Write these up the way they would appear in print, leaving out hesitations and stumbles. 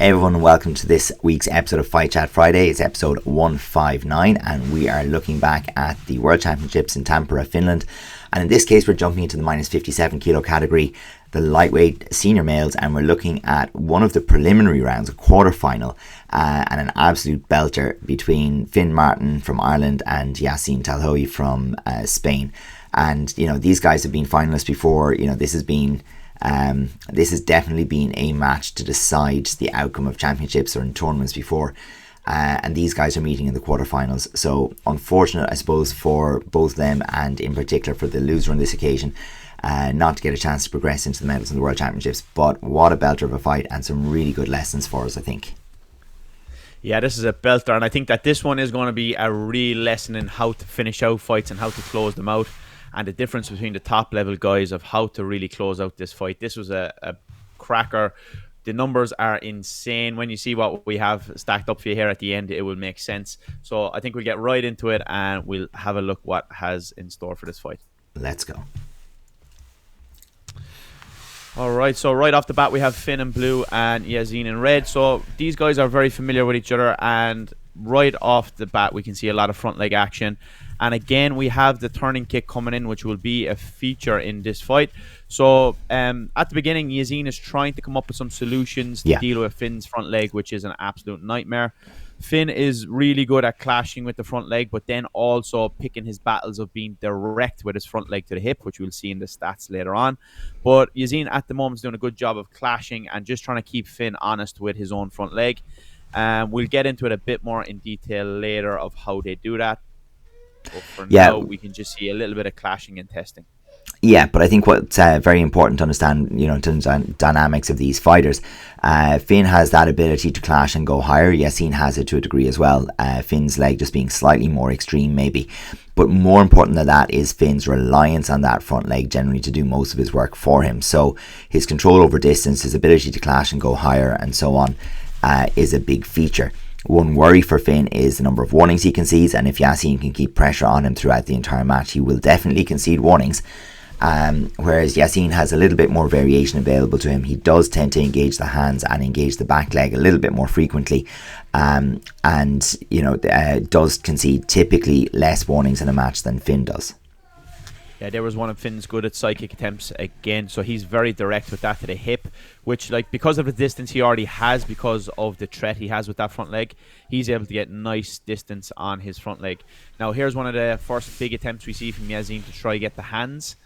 Everyone, welcome to this week's episode of Fight Chat Friday. It's episode 159 and we are looking back at the World Championships in Tampere, Finland. And in this case, we're jumping into the minus 57 kilo category, the lightweight senior males, and we're looking at one of the preliminary rounds, a quarter-final, and an absolute belter between Finn Martin from Ireland and Yassine Talhaoui from Spain. And, you know, these guys have been finalists before. You know, this has definitely been a match to decide the outcome of championships or in tournaments before. And these guys are meeting in the quarterfinals. So unfortunate, I suppose, for both of them, and in particular for the loser on this occasion, not to get a chance to progress into the medals in the World Championships. But what a belter of a fight, and some really good lessons for us, I think. Yeah, this is a belter, and I think that this one is going to be a real lesson in how to finish out fights and how to close them out, and the difference between the top level guys of how to really close out this fight. This was a cracker. The numbers are insane. When you see what we have stacked up for you here at the end, it will make sense. So I think we'll get right into it and we'll have a look what has in store for this fight. Let's go. All right, so right off the bat, we have Finn in blue and Yassine in red. So these guys are very familiar with each other, and right off the bat, we can see a lot of front leg action. And again, we have the turning kick coming in, which will be a feature in this fight. So at the beginning, Yassine is trying to come up with some solutions to deal with Finn's front leg, which is an absolute nightmare. Finn is really good at clashing with the front leg, but then also picking his battles of being direct with his front leg to the hip, which we'll see in the stats later on. But Yassine at the moment is doing a good job of clashing and just trying to keep Finn honest with his own front leg. We'll get into it a bit more in detail later of how they do that. But for now, we can just see a little bit of clashing and testing. Yeah, but I think what's very important to understand, you know, in terms of dynamics of these fighters, Finn has that ability to clash and go higher. Yassine has it to a degree as well. Finn's leg just being slightly more extreme maybe. But more important than that is Finn's reliance on that front leg generally to do most of his work for him. So his control over distance, his ability to clash and go higher and so on is a big feature. One worry for Finn is the number of warnings he concedes, and if Yassine can keep pressure on him throughout the entire match, he will definitely concede warnings. Whereas Yassine has a little bit more variation available to him. He does tend to engage the hands and engage the back leg a little bit more frequently, and you know, does concede typically less warnings in a match than Finn does. Yeah, there was one of Finn's good at psychic attempts again, so he's very direct with that to the hip, which, like, because of the distance he already has, because of the threat he has with that front leg, he's able to get nice distance on his front leg. Now, here's one of the first big attempts we see from Yassine to try to get the hands.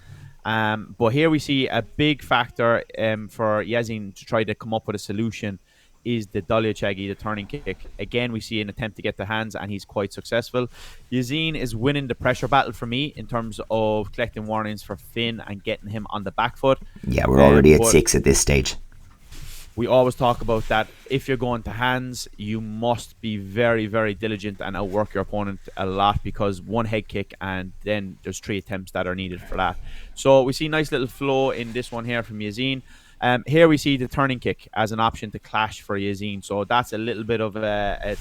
But here we see a big factor for Yassine to try to come up with a solution is the Daliochagi, the turning kick. Again, we see an attempt to get the hands, and he's quite successful. Yassine is winning the pressure battle for me in terms of collecting warnings for Finn and getting him on the back foot. Yeah, we're already at 6 at this stage. We always talk about that. If you're going to hands, you must be very, very diligent and outwork your opponent a lot, because one head kick and then there's 3 attempts that are needed for that. So we see nice little flow in this one here from Yassine. Here we see the turning kick as an option to clash for Yassine. So that's a little bit of a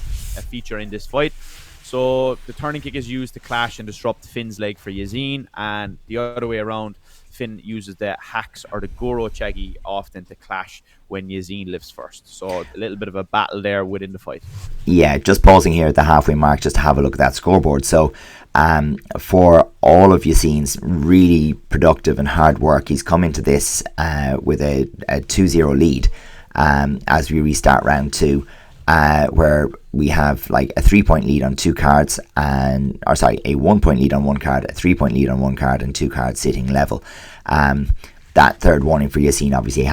feature in this fight. So the turning kick is used to clash and disrupt Finn's leg for Yassine, and the other way around, Finn uses the hacks or the Gorochagi often to clash when Yassine lifts first. So a little bit of a battle there within the fight. Yeah, just pausing here at the halfway mark just to have a look at that scoreboard. So for all of Yassine's really productive and hard work, he's come into this with a 2-0 lead as we restart round 2. Where we have like a 3-point lead on 2 cards, a 1-point lead on 1 card, a 3-point lead on 1 card, and 2 cards sitting level. That third warning for Yassine, obviously,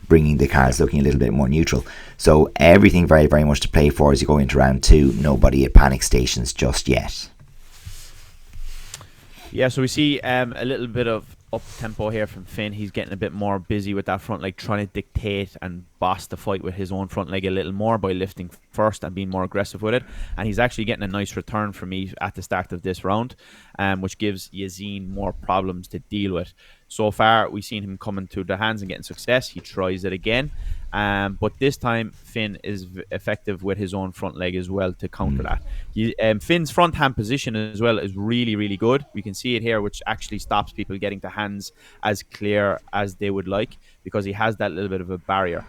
bringing the cards looking a little bit more neutral. So everything very, very much to play for as you go into round 2. Nobody at panic stations just yet. Yeah, so we see a little bit of up-tempo here from Finn. He's getting a bit more busy with that front leg, trying to dictate and boss the fight with his own front leg a little more by lifting first and being more aggressive with it. And he's actually getting a nice return from me at the start of this round, which gives Yassine more problems to deal with. So far, we've seen him coming to the hands and getting success. He tries it again. But this time, Finn is effective with his own front leg as well to counter that. Finn's front hand position as well is really, really good. We can see it here, which actually stops people getting to hands as clear as they would like, because he has that little bit of a barrier.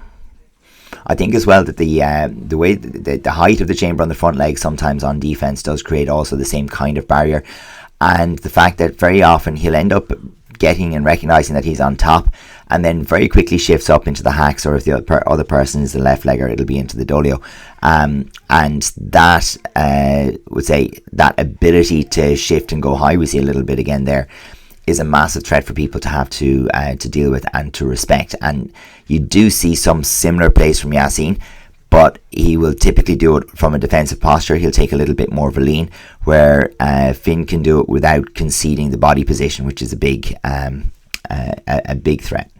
I think as well that the way the height of the chamber on the front leg sometimes on defense does create also the same kind of barrier, and the fact that very often he'll end up getting and recognizing that he's on top, and then very quickly shifts up into the hacks, or if the other person is the left legger, it'll be into the dolio, and that would say that ability to shift and go high, we see a little bit again there, is a massive threat for people to have to deal with and to respect. And you do see some similar plays from Yassine, but he will typically do it from a defensive posture. He'll take a little bit more of a lean, where Finn can do it without conceding the body position, which is a big threat.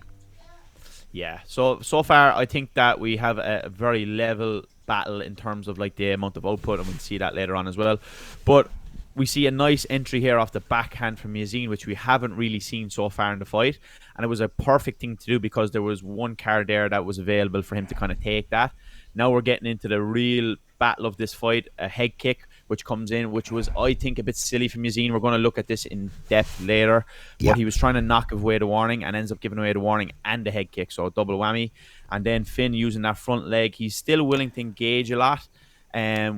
Yeah, so far I think that we have a very level battle in terms of like the amount of output, and we'll see that later on as well. But we see a nice entry here off the backhand from Yassine, which we haven't really seen so far in the fight, and it was a perfect thing to do because there was one card there that was available for him to kind of take that. Now we're getting into the real battle of this fight, a head kick which comes in, which was, I think, a bit silly from Yassine. We're going to look at this in depth later, but he was trying to knock away the warning and ends up giving away the warning and the head kick, so a double whammy. And then Finn using that front leg, he's still willing to engage a lot,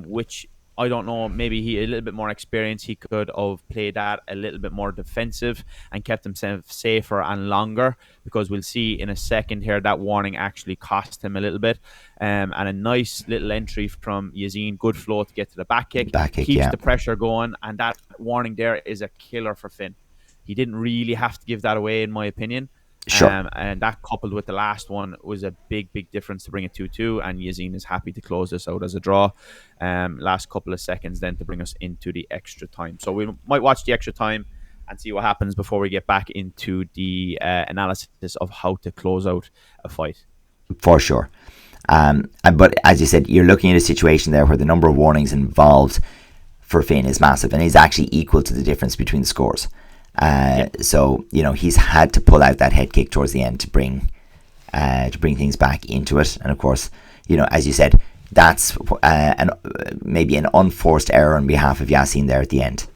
which I don't know, maybe he a little bit more experienced, he could have played that a little bit more defensive and kept himself safer and longer, because we'll see in a second here that warning actually cost him a little bit. And a nice little entry from Yassine, good flow to get to the back kick, keeps the pressure going, and that warning there is a killer for Finn. He didn't really have to give that away, in my opinion. Sure. And that coupled with the last one was a big difference to bring it 2-2, and Yassine is happy to close this out as a draw. Last couple of seconds then to bring us into the extra time. So we might watch the extra time and see what happens before we get back into the analysis of how to close out a fight. For sure. But as you said, you're looking at a situation there where the number of warnings involved for Finn is massive, and is actually equal to the difference between the scores. So he's had to pull out that head kick towards the end to bring things back into it. And of course, as you said, that's maybe an unforced error on behalf of Yassine there at the end.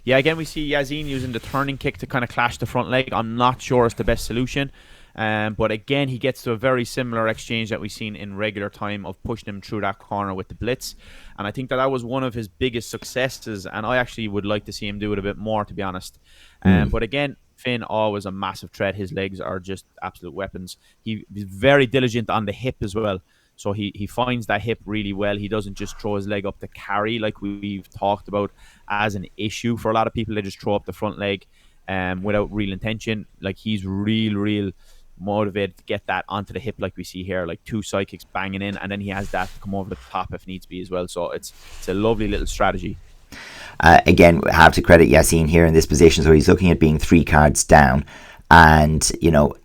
Yeah, again we see Yassine using the turning kick to kind of clash the front leg. I'm not sure it's the best solution. But again, he gets to a very similar exchange that we've seen in regular time of pushing him through that corner with the blitz. And I think that was one of his biggest successes, and I actually would like to see him do it a bit more, to be honest. But again, Finn, always a massive threat. His legs are just absolute weapons. He's very diligent on the hip as well. So he finds that hip really well. He doesn't just throw his leg up to carry like we've talked about as an issue for a lot of people. They just throw up the front leg without real intention. Like, he's real motivated to get that onto the hip, like we see here, like 2 side kicks banging in, and then he has that to come over the top if needs be as well. So it's a lovely little strategy. Again, we have to credit Yassine here in this position. So he's looking at being 3 cards down, and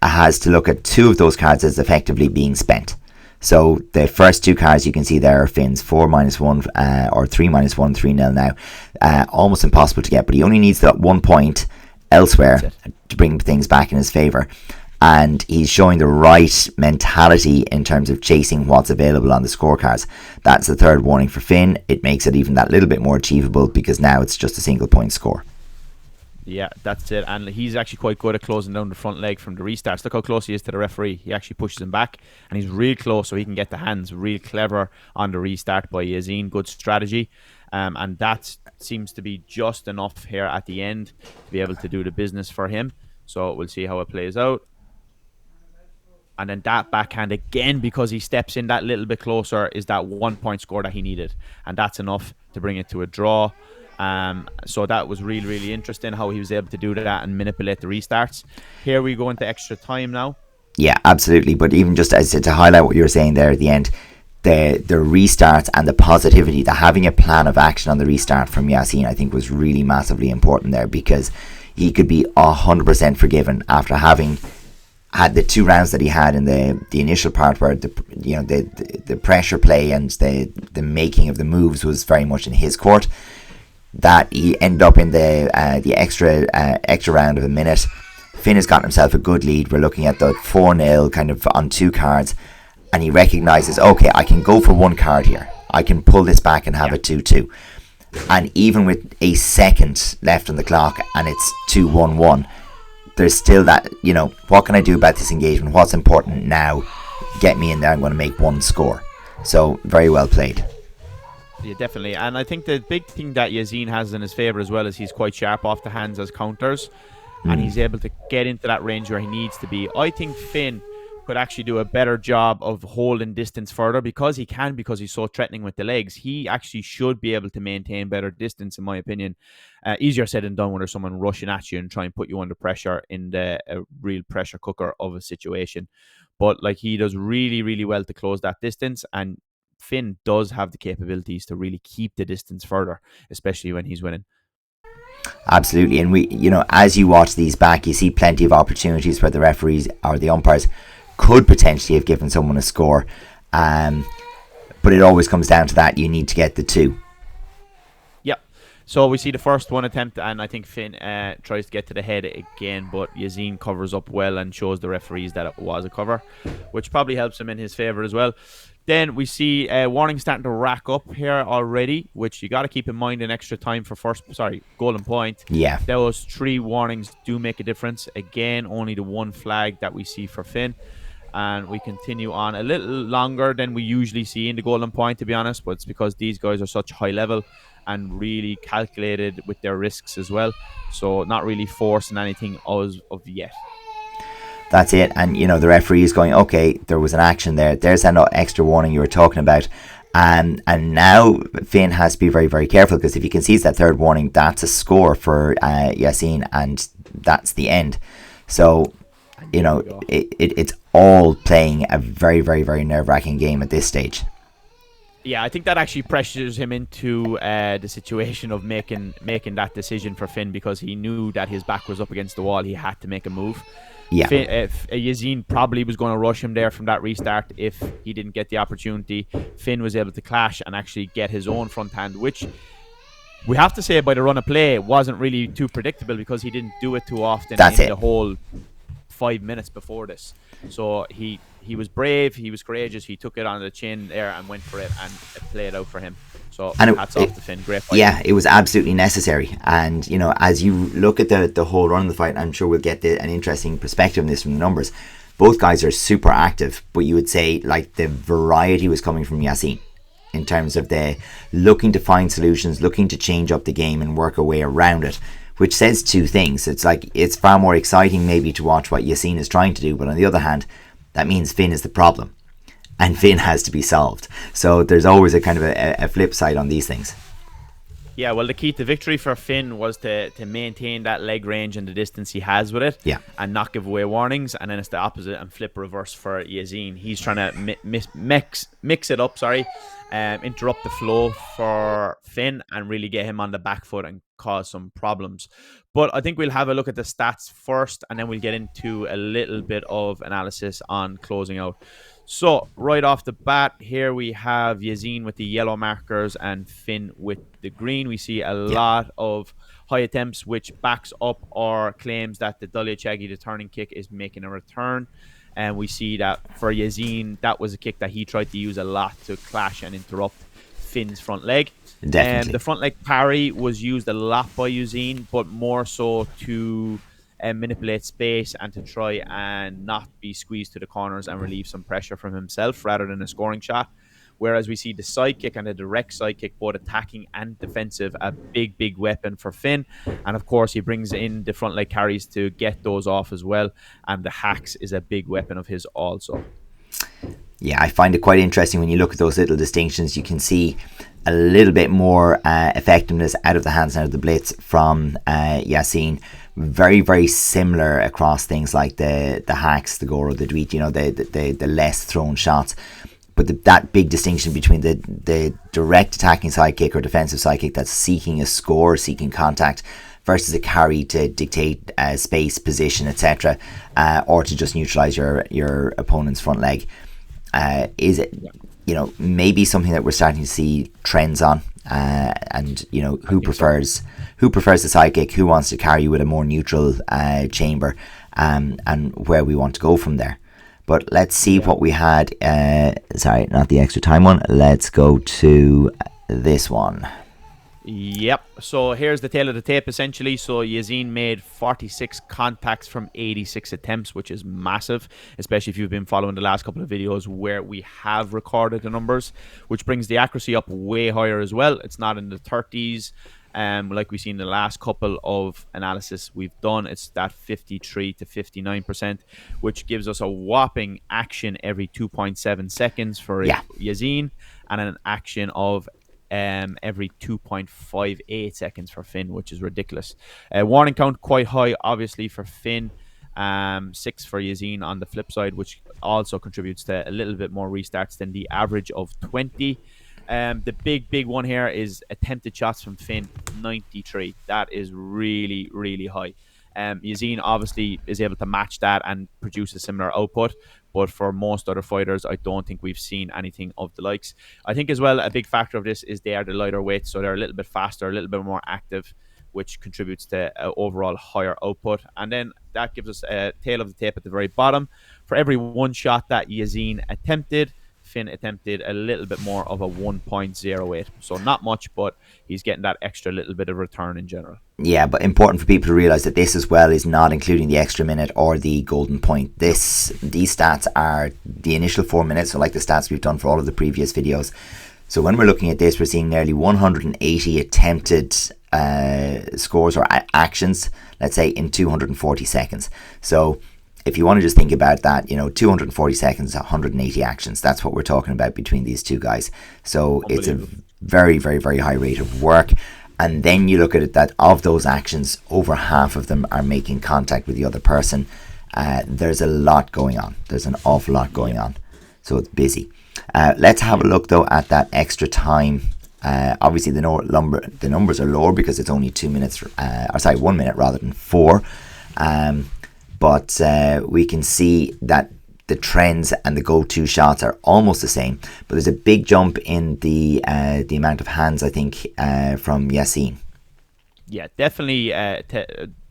has to look at 2 of those cards as effectively being spent. So the first 2 cards you can see there are Finn's 4-1 or 3-1, 3-0 now. Almost impossible to get, but he only needs that 1 point elsewhere to bring things back in his favour. And he's showing the right mentality in terms of chasing what's available on the scorecards. That's the 3rd warning for Finn. It makes it even that little bit more achievable, because now it's just a single point score. Yeah, that's it. And he's actually quite good at closing down the front leg from the restarts. Look how close he is to the referee. He actually pushes him back, and he's real close so he can get the hands. Real clever on the restart by Yassine. Good strategy. And that seems to be just enough here at the end to be able to do the business for him. So we'll see how it plays out. And then that backhand again, because he steps in that little bit closer, is that 1 point score that he needed. And that's enough to bring it to a draw. So that was really interesting how he was able to do that and manipulate the restarts. Here we go into extra time now. Yeah, absolutely. But even just as to highlight what you were saying there at the end, the restarts and the positivity, the having a plan of action on the restart from Yassine, I think was really massively important there, because he could be 100% forgiven after having had the 2 rounds that he had in the initial part, where the pressure play and the making of the moves was very much in his court. That he ended up in the extra round of a minute. Finn has gotten himself a good lead. We're looking at the 4-0 kind of on 2 cards, and he recognises, okay, I can go for 1 card here. I can pull this back and have it 2-2. And even with a second left on the clock and it's 2-1-1, there's still that, what can I do about this engagement? What's important now? get me in there, I'm going to make one score. So very well played. Yeah, definitely. And I think the big thing that Yassine has in his favour as well is he's quite sharp off the hands as counters, and he's able to get into that range where he needs to be. I think Finn could actually do a better job of holding distance further because he's so threatening with the legs. He actually should be able to maintain better distance, in my opinion. Easier said than done when there's someone rushing at you and trying to put you under pressure in a real pressure cooker of a situation. But like, he does really, really well to close that distance, and Finn does have the capabilities to really keep the distance further, especially when he's winning. Absolutely. And we, as you watch these back, you see plenty of opportunities where the referees or the umpires could potentially have given someone a score. But it always comes down to that. You need to get the two. Yep. So we see the first one attempt, and I think Finn tries to get to the head again, but Yassine covers up well and shows the referees that it was a cover, which probably helps him in his favour as well. Then we see warnings starting to rack up here already, which you got to keep in mind in extra time for golden point. Yeah. Those 3 warnings do make a difference. Again, only the 1 flag that we see for Finn. And we continue on a little longer than we usually see in the golden point, to be honest. But it's because these guys are such high level and really calculated with their risks as well. So not really forcing anything as of yet. That's it. And, the referee is going, okay, there was an action there. There's that extra warning you were talking about. And now Finn has to be very, very careful, because if he concedes that third warning, that's a score for Yassine, and that's the end. So, it's all playing a very, very, very nerve-wracking game at this stage. Yeah, I think that actually pressures him into the situation of making that decision for Finn, because he knew that his back was up against the wall. He had to make a move. Yeah. Yassine probably was going to rush him there from that restart if he didn't get the opportunity. Finn was able to clash and actually get his own front hand, which we have to say by the run of play wasn't really too predictable, because he didn't do it too often the whole 5 minutes before this. So he was brave, he was courageous, he took it on the chin there and went for it, and it played out for him. So hats off to Finn. Great fight. Yeah, it was absolutely necessary. And, as you look at the whole run of the fight, I'm sure we'll get an interesting perspective on this from the numbers. Both guys are super active, but you would say like the variety was coming from Yassine in terms of the looking to find solutions, looking to change up the game and work a way around it, which says 2 things. It's like, it's far more exciting maybe to watch what Yassine is trying to do, but on the other hand, that means Finn is the problem. And Finn has to be solved. So there's always a kind of a flip side on these things. Yeah, well, the key to victory for Finn was to maintain that leg range and the distance he has with it, and not give away warnings. And then it's the opposite and flip reverse for Yassine. He's trying to mix it up, interrupt the flow for Finn and really get him on the back foot and cause some problems. But I think we'll have a look at the stats first, and then we'll get into a little bit of analysis on closing out. So right off the bat, here we have Yassine with the yellow markers and Finn with the green. We see a lot of high attempts, which backs up our claims that the Dalya the turning kick, is making a return. And we see that for Yassine, that was a kick that he tried to use a lot to clash and interrupt Finn's front leg. Definitely. The front leg parry was used a lot by Yassine, but more so to manipulate space and to try and not be squeezed to the corners and relieve some pressure from himself rather than a scoring shot. Whereas we see the side kick and the direct side kick, both attacking and defensive, a big weapon for Finn. And of course, he brings in the front leg carries to get those off as well. And the hacks is a big weapon of his also. Yeah, I find it quite interesting when you look at those little distinctions. You can see a little bit more effectiveness out of the hands and out of the blitz from Yassine. Very, very similar across things like the hacks, the Goro, the Dweet, the less thrown shots. But that big distinction between the direct attacking side kick or defensive side kick that's seeking a score, seeking contact, versus a carry to dictate space, position, etc., or to just neutralize your opponent's front leg, is it maybe something that we're starting to see trends on, and who prefers the side kick, who wants to carry with a more neutral chamber, and where we want to go from there. But let's see what we had. Sorry, not the extra time one. Let's go to this one. Yep. So here's the tail of the tape, essentially. So Yassine made 46 contacts from 86 attempts, which is massive, especially if you've been following the last couple of videos where we have recorded the numbers, which brings the accuracy up way higher as well. It's not in the 30s. Like we've seen in the last couple of analysis we've done, it's that 53 to 59%, which gives us a whopping action every 2.7 seconds for Yassine, and an action of every 2.58 seconds for Finn, which is ridiculous. Warning count quite high, obviously, for Finn. 6 for Yassine on the flip side, which also contributes to a little bit more restarts than the average of 20. The big one here is attempted shots from Finn, 93. That is really, really high. Yassine obviously is able to match that and produce a similar output, but for most other fighters, I don't think we've seen anything of the likes. I think as well, a big factor of this is they are the lighter weight, so they're a little bit faster, a little bit more active, which contributes to overall higher output. And then that gives us a tail of the tape at the very bottom. For every one shot that Yassine attempted, Finn attempted a little bit more of a 1.08. So not much, but he's getting that extra little bit of return in general. Yeah, but important for people to realise that this as well is not including the extra minute or the golden point. These stats are the initial 4 minutes, so like the stats we've done for all of the previous videos. So when we're looking at this, we're seeing nearly 180 attempted scores or actions, let's say, in 240 seconds. So if you want to just think about that, 240 seconds, 180 actions, that's what we're talking about between these two guys. So it's a very, very, very high rate of work. And then you look at it that of those actions, over half of them are making contact with the other person. There's a lot going on. There's an awful lot going on. So it's busy. Let's have a look, though, at that extra time. Obviously, the numbers are lower because it's only 2 minutes, 1 minute rather than 4. But we can see that the trends and the go-to shots are almost the same. But there's a big jump in the amount of hands, I think, from Yassine. Yeah, definitely.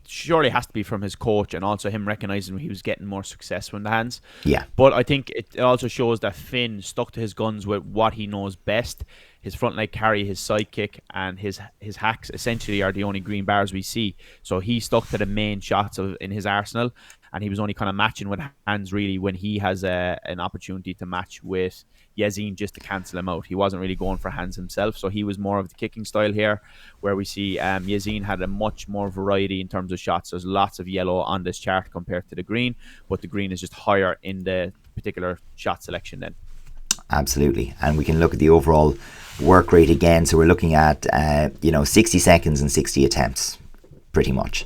Surely has to be from his coach, and also him recognizing he was getting more success from the hands. Yeah. But I think it also shows that Finn stuck to his guns with what he knows best. His front leg carry, his side kick, and his hacks essentially are the only green bars we see. So he stuck to the main shots in his arsenal, and he was only kind of matching with hands really when he has an opportunity to match with Yassine just to cancel him out. He wasn't really going for hands himself, so he was more of the kicking style here, where we see Yassine had a much more variety in terms of shots. There's lots of yellow on this chart compared to the green, but the green is just higher in the particular shot selection then. Absolutely. And we can look at the overall work rate again. So we're looking at 60 seconds and 60 attempts pretty much.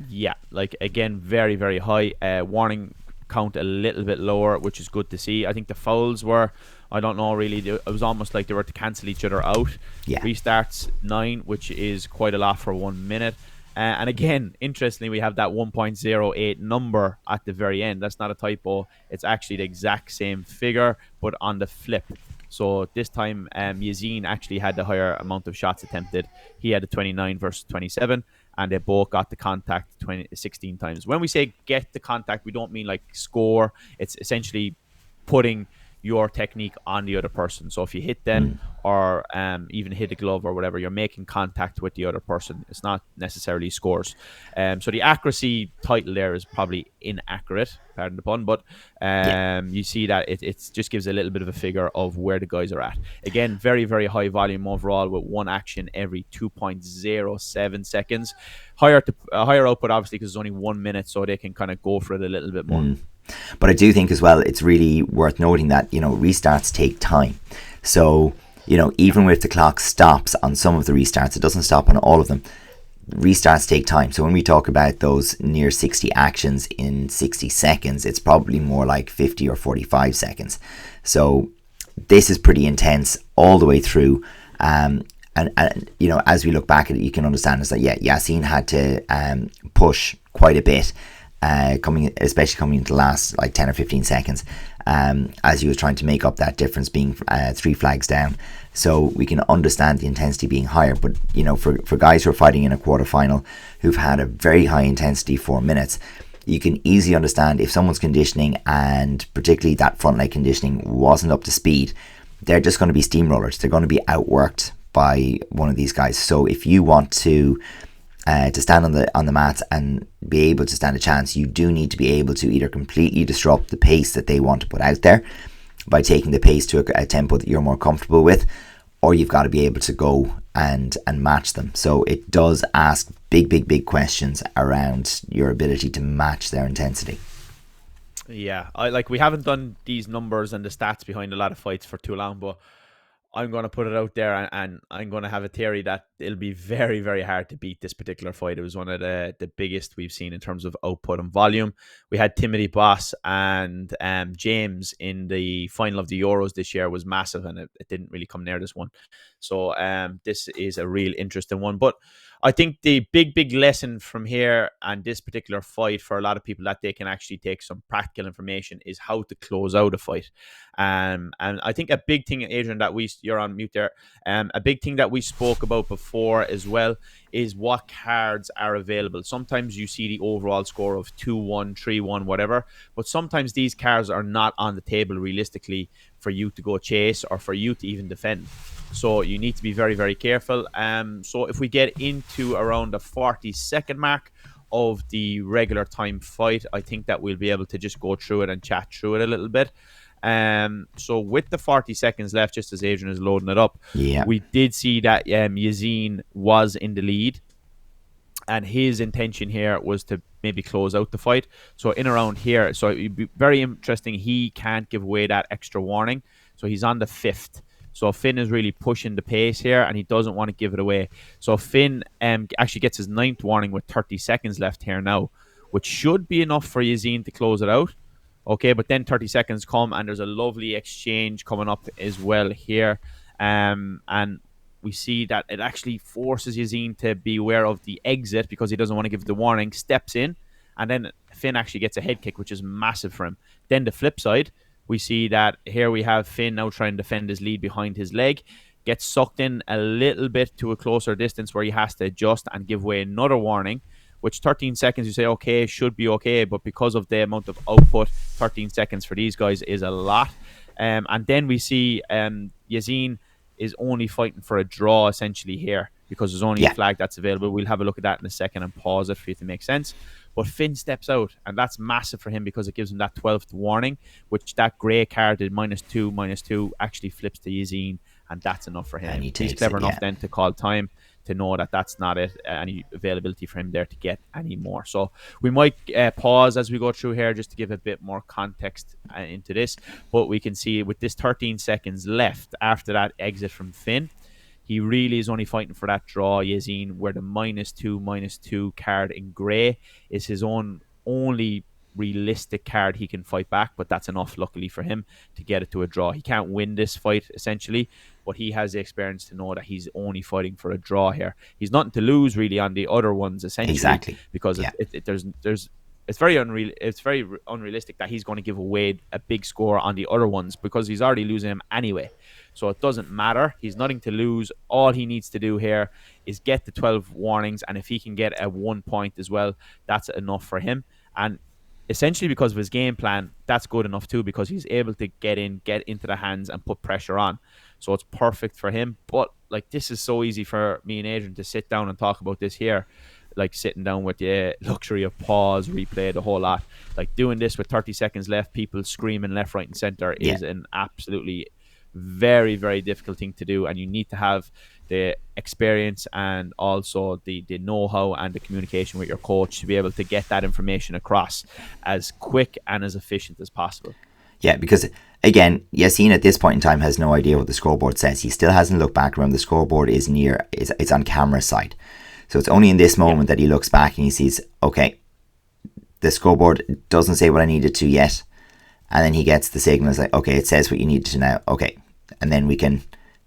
Yeah, like again, very, very high. Warning count a little bit lower, which is good to see. I think the fouls were, I don't know really, it was almost like they were to cancel each other out. Yeah. Restarts 9, which is quite a lot for 1 minute. And again, interestingly, we have that 1.08 number at the very end. That's not a typo. It's actually the exact same figure, but on the flip. So this time, Yassine actually had the higher amount of shots attempted. He had a 29 versus 27, and they both got the contact 16 times. When we say get the contact, we don't mean like score. It's essentially putting your technique on the other person. So if you hit them or even hit a glove or whatever, you're making contact with the other person. It's not necessarily scores. So the accuracy title there is probably inaccurate, pardon the pun, but you see that it just gives a little bit of a figure of where the guys are at. Again, very, very high volume overall with one action every 2.07 seconds. Higher output, obviously, because it's only 1 minute, so they can kind of go for it a little bit more. But I do think as well, it's really worth noting that, restarts take time. So, even if the clock stops on some of the restarts, it doesn't stop on all of them. Restarts take time. So when we talk about those near 60 actions in 60 seconds, it's probably more like 50 or 45 seconds. So this is pretty intense all the way through. And as we look back at it, you can understand is that, Yassine had to push quite a bit. Especially coming into the last 10 or 15 seconds, as he was trying to make up that difference, being 3 flags down. So we can understand the intensity being higher. But for guys who are fighting in a quarterfinal who've had a very high intensity 4 minutes, you can easily understand if someone's conditioning, and particularly that front leg conditioning, wasn't up to speed, they're just going to be steamrollers. They're going to be outworked by one of these guys. So if you want to stand on the mat and be able to stand a chance, you do need to be able to either completely disrupt the pace that they want to put out there by taking the pace to a tempo that you're more comfortable with, or you've got to be able to go and match them. So it does ask big questions around your ability to match their intensity. Yeah, we haven't done these numbers and the stats behind a lot of fights for too long, but I'm going to put it out there, and I'm going to have a theory that it'll be very, very hard to beat this particular fight. It was one of the biggest we've seen in terms of output and volume. We had Timothy Boss and James in the final of the Euros this year. Was massive, and it didn't really come near this one. So this is a real interesting one. But I think the big lesson from here and this particular fight for a lot of people that they can actually take some practical information is how to close out a fight. And I think a big thing, Adrian, that you're on mute there. A big thing that we spoke about before as well is what cards are available. Sometimes you see the overall score of 2-1, 3-1, whatever, but sometimes these cards are not on the table realistically for you to go chase or for you to even defend. So you need to be very, very careful. So if we get into around the 40-second mark of the regular time fight, I think that we'll be able to just go through it and chat through it a little bit. So with the 40 seconds left, just as Adrian is loading it up, we did see that Yassine was in the lead, and his intention here was to maybe close out the fight. So in around here, so it'd be very interesting. He can't give away that extra warning, so he's on the 5th. So Finn is really pushing the pace here, and he doesn't want to give it away. So Finn actually gets his 9th warning with 30 seconds left here now, which should be enough for Yassine to close it out. Okay, but then 30 seconds come, and there's a lovely exchange coming up as well here. And we see that it actually forces Yassine to be aware of the exit because he doesn't want to give the warning, steps in, and then Finn actually gets a head kick, which is massive for him. Then the flip side, we see that here we have Finn now trying to defend his lead behind his leg, gets sucked in a little bit to a closer distance where he has to adjust and give away another warning, which 13 seconds you say, okay, should be okay, but because of the amount of output, 13 seconds for these guys is a lot. And then we see Yassine is only fighting for a draw essentially here because there's only a flag that's available. We'll have a look at that in a second and pause it for you to make sense. But Finn steps out, and that's massive for him because it gives him that 12th warning, which that grey card did -2 actually flips to Yassine, and that's enough for him. He's clever enough then to call time to know that that's not it, any availability for him there to get any more. So we might pause as we go through here just to give a bit more context into this. But we can see with this 13 seconds left after that exit from Finn, he really is only fighting for that draw, Yassine, where the -2 card in grey is his only realistic card he can fight back, but that's enough, luckily for him, to get it to a draw. He can't win this fight, essentially, but he has the experience to know that he's only fighting for a draw here. He's nothing to lose, really, on the other ones, essentially, because it's very unrealistic that he's going to give away a big score on the other ones because he's already losing them anyway. So it doesn't matter. He's nothing to lose. All he needs to do here is get the 12 warnings, and if he can get a 1 point as well, that's enough for him. And essentially because of his game plan, that's good enough too, because he's able to get into the hands and put pressure on. So it's perfect for him. But like, this is so easy for me and Adrian to sit down and talk about this here, like sitting down with the luxury of pause, replay, the whole lot. Like doing this with 30 seconds left, people screaming left, right and center is an absolutely very, very difficult thing to do, and you need to have the experience and also the know-how and the communication with your coach to be able to get that information across as quick and as efficient as possible. Yeah, because again, Yassine at this point in time has no idea what the scoreboard says. He still hasn't looked back around. The scoreboard is it's on camera side. So it's only in this moment that he looks back and he sees, okay, the scoreboard doesn't say what I needed to yet. And then he gets the signal. It's like, okay, it says what you needed to now. Okay. And then we can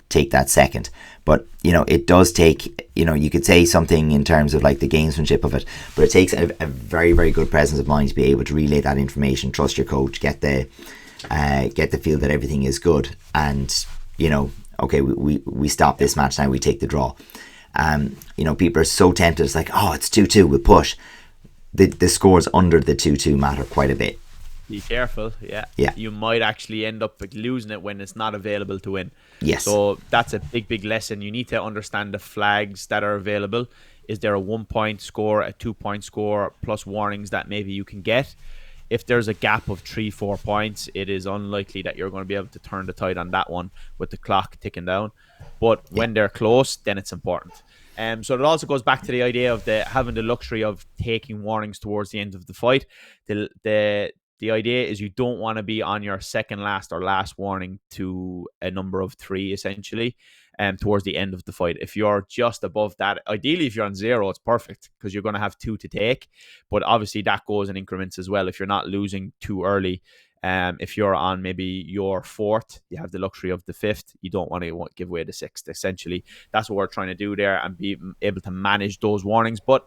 take that second. But, it does take, you could say something in terms of like the gamesmanship of it, but it takes a very, very good presence of mind to be able to relay that information, trust your coach, get the feel that everything is good. And, okay, we stop this match now, we take the draw. People are so tempted. It's like, oh, it's 2-2, we'll push. The scores under the 2-2 matter quite a bit. be careful. Yeah. You might actually end up losing it when it's not available to win. Yes. So that's a big lesson. You need to understand the flags that are available. Is there a 1 point score, a 2 point score, plus warnings that maybe you can get? If there's a gap of 3-4 points, it is unlikely that you're going to be able to turn the tide on that one with the clock ticking down. But when they're close, then it's important. So it also goes back to the idea of having the luxury of taking warnings towards the end of the fight. The idea is you don't want to be on your second last or last warning to a number of 3, essentially, towards the end of the fight. If you're just above that, ideally, if you're on 0, it's perfect because you're going to have 2 to take. But obviously, that goes in increments as well. If you're not losing too early, if you're on maybe your 4th, you have the luxury of the 5th. You don't want to give away the 6th. Essentially, that's what we're trying to do there and be able to manage those warnings. But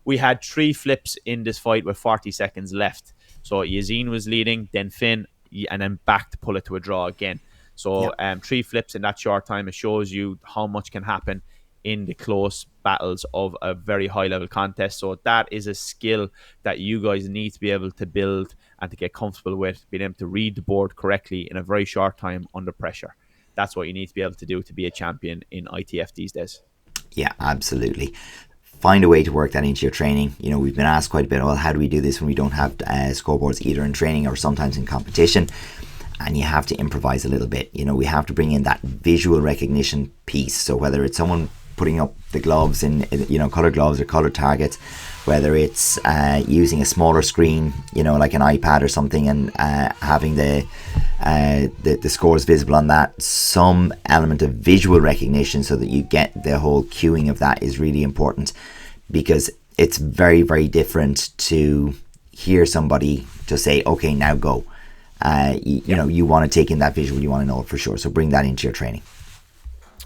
we had 3 flips in this fight with 40 seconds left. So Yassine was leading, then Finn, and then back to pull it to a draw again. So 3 flips in that short time. It shows you how much can happen in the close battles of a very high level contest. So that is a skill that you guys need to be able to build and to get comfortable with, being able to read the board correctly in a very short time under pressure. That's what you need to be able to do to be a champion in ITF these days. Yeah, absolutely. Find a way to work that into your training. You know, we've been asked quite a bit, well, how do we do this when we don't have scoreboards either in training or sometimes in competition? And you have to improvise a little bit. You know, we have to bring in that visual recognition piece. So whether it's someone putting up the gloves in, you know, colored gloves or colored targets, whether it's using a smaller screen, you know, like an iPad or something, and having the scores visible on that, some element of visual recognition so that you get the whole cueing of that is really important, because it's very, very different to hear somebody just say, okay, now go. You know, you want to take in that visual, you want to know it for sure. So bring that into your training.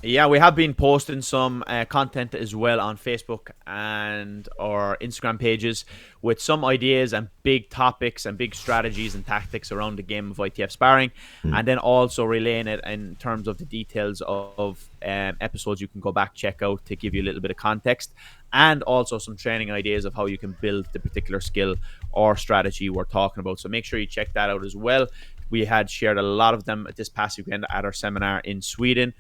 Yeah, we have been posting some content as well on Facebook and our Instagram pages with some ideas and big topics and big strategies and tactics around the game of ITF Sparring, and then also relaying it in terms of the details of episodes you can go back, check out to give you a little bit of context, and also some training ideas of how you can build the particular skill or strategy we're talking about. So make sure you check that out as well. We had shared a lot of them this past weekend at our seminar in Sweden.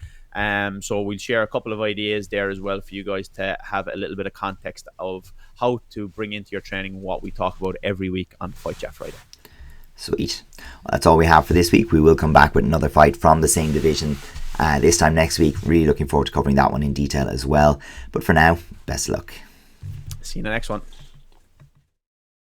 So we'll share a couple of ideas there as well for you guys to have a little bit of context of how to bring into your training what we talk about every week on Fight Chat Friday. Sweet. Well, that's all we have for this week. We will come back with another fight from the same division this time next week. Really looking forward to covering that one in detail as well. But for now, best of luck. See you in the next one.